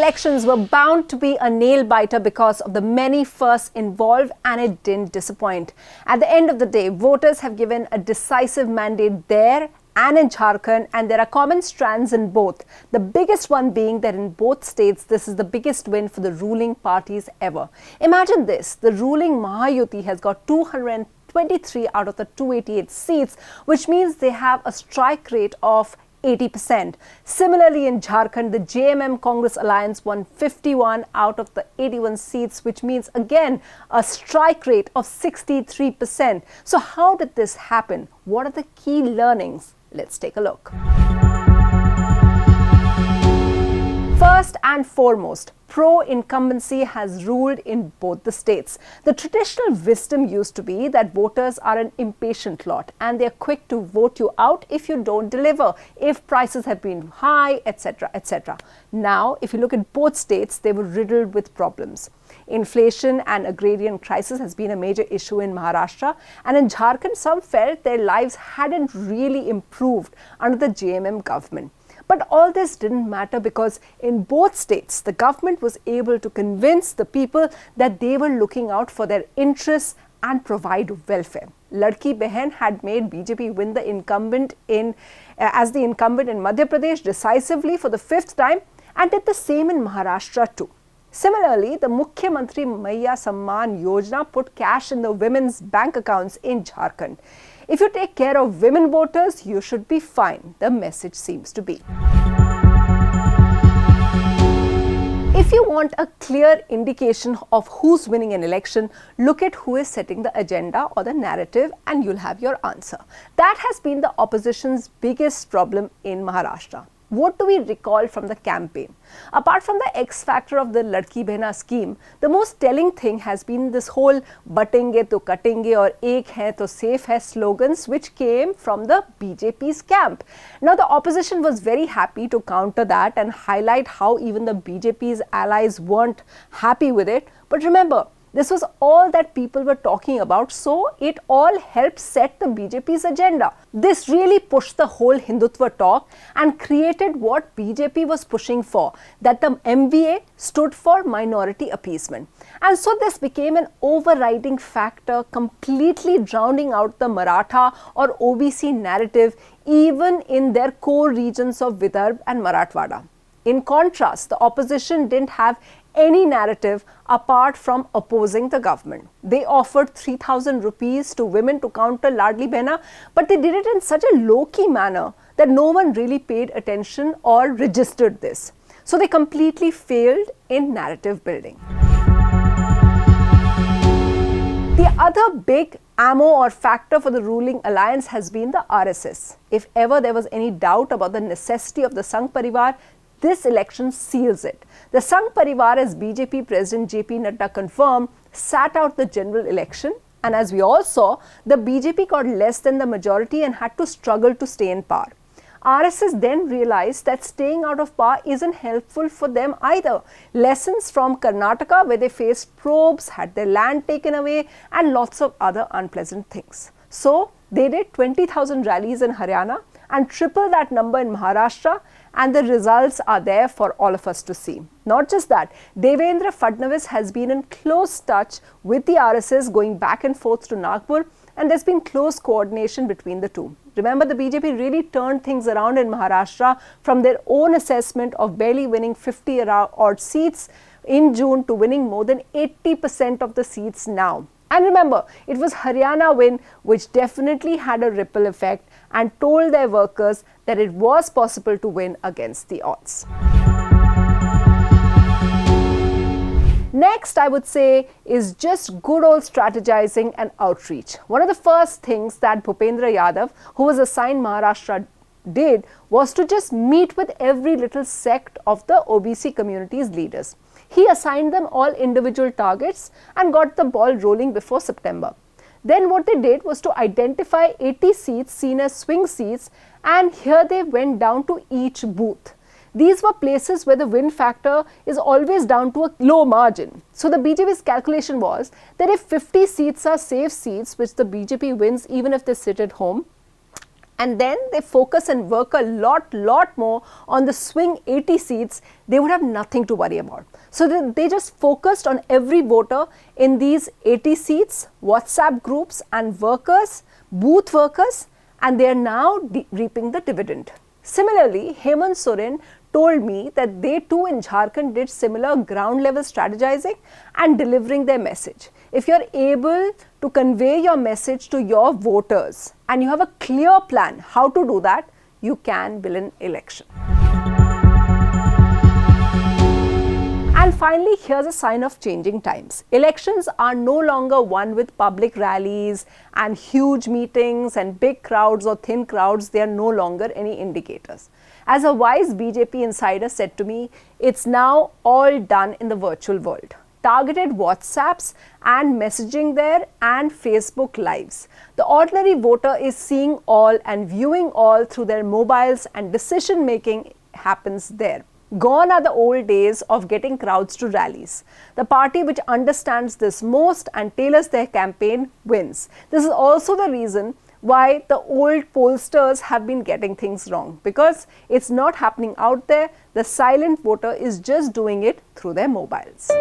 elections were bound to be a nail-biter because of the many firsts involved, and it didn't disappoint. At the end of the day, voters have given a decisive mandate there and in Jharkhand, and there are common strands in both. The biggest one being that in both states, this is the biggest win for the ruling parties ever. Imagine this, the ruling Mahayuti has got 223 out of the 288 seats, which means they have a strike rate of 80%. Similarly, in Jharkhand, the JMM-Congress alliance won 51 out of the 81 seats, which means again a strike rate of 63%. So how did this happen? What are the key learnings? Let's take a look. First and foremost, pro-incumbency has ruled in both the states. The traditional wisdom used to be that voters are an impatient lot and they're quick to vote you out if you don't deliver, if prices have been high, etc., etc. Now, if you look at both states, they were riddled with problems. Inflation and agrarian crisis has been a major issue in Maharashtra, and in Jharkhand, some felt their lives hadn't really improved under the JMM government. But all this didn't matter because in both states, the government was able to convince the people that they were looking out for their interests and provide welfare. Ladki Behan had made BJP win the incumbent as the incumbent in Madhya Pradesh decisively for the 5th time, and did the same in Maharashtra too. Similarly, the Mukhyamantri Maiya Samman Yojana put cash in the women's bank accounts in Jharkhand. If you take care of women voters, you should be fine, the message seems to be. If you want a clear indication of who's winning an election, look at who is setting the agenda or the narrative and you'll have your answer. That has been the opposition's biggest problem in Maharashtra. What do we recall from the campaign? Apart from the X factor of the Ladki Behna scheme, the most telling thing has been this whole batenge to katenge or ek hai to safe hai slogans, which came from the BJP's camp. Now, the opposition was very happy to counter that and highlight how even the BJP's allies weren't happy with it. But remember, this was all that people were talking about, so it all helped set the BJP's agenda. This really pushed the whole Hindutva talk and created what BJP was pushing for, that the MVA stood for minority appeasement. And so this became an overriding factor, completely drowning out the Maratha or OBC narrative, even in their core regions of Vidarbha and Marathwada. In contrast, the opposition didn't have any narrative apart from opposing the government. They offered 3,000 rupees to women to counter Ladli Behna, but they did it in such a low-key manner that no one really paid attention or registered this. So they completely failed in narrative building. The other big ammo or factor for the ruling alliance has been the RSS. If ever there was any doubt about the necessity of the Sangh Parivar, this election seals it. The Sangh Parivar, as BJP President JP Nadda confirmed, sat out the general election, and as we all saw, the BJP got less than the majority and had to struggle to stay in power. RSS then realized that staying out of power isn't helpful for them either. Lessons from Karnataka, where they faced probes, had their land taken away, and lots of other unpleasant things. So they did 20,000 rallies in Haryana and triple that number in Maharashtra, and the results are there for all of us to see. Not just that, Devendra Fadnavis has been in close touch with the RSS, going back and forth to Nagpur, and there's been close coordination between the two. Remember, the BJP really turned things around in Maharashtra from their own assessment of barely winning 50 odd seats in June to winning more than 80% of the seats now. And remember, it was Haryana win which definitely had a ripple effect and told their workers that it was possible to win against the odds. Next, I would say, is just good old strategizing and outreach. One of the first things that Bhupendra Yadav, who was assigned Maharashtra, did was to just meet with every little sect of the OBC community's leaders. He assigned them all individual targets and got the ball rolling before September. Then what they did was to identify 80 seats seen as swing seats, and here they went down to each booth. These were places where the win factor is always down to a low margin. So the BJP's calculation was that if 50 seats are safe seats, which the BJP wins even if they sit at home, and then they focus and work a lot more on the swing 80 seats, they would have nothing to worry about. So they just focused on every voter in these 80 seats, WhatsApp groups and workers, booth workers, and they are now reaping the dividend. Similarly, Hemant Soren told me that they too in Jharkhand did similar ground level strategizing and delivering their message. If you're able to convey your message to your voters and you have a clear plan how to do that, you can win an election. And finally, here's a sign of changing times. Elections are no longer won with public rallies and huge meetings and big crowds or thin crowds. They are no longer any indicators. As a wise BJP insider said to me, it's now all done in the virtual world. Targeted WhatsApps and messaging there and Facebook lives. The ordinary voter is seeing all and viewing all through their mobiles, and decision making happens there. Gone are the old days of getting crowds to rallies. The party which understands this most and tailors their campaign wins. This is also the reason why the old pollsters have been getting things wrong, because it's not happening out there. The silent voter is just doing it through their mobiles.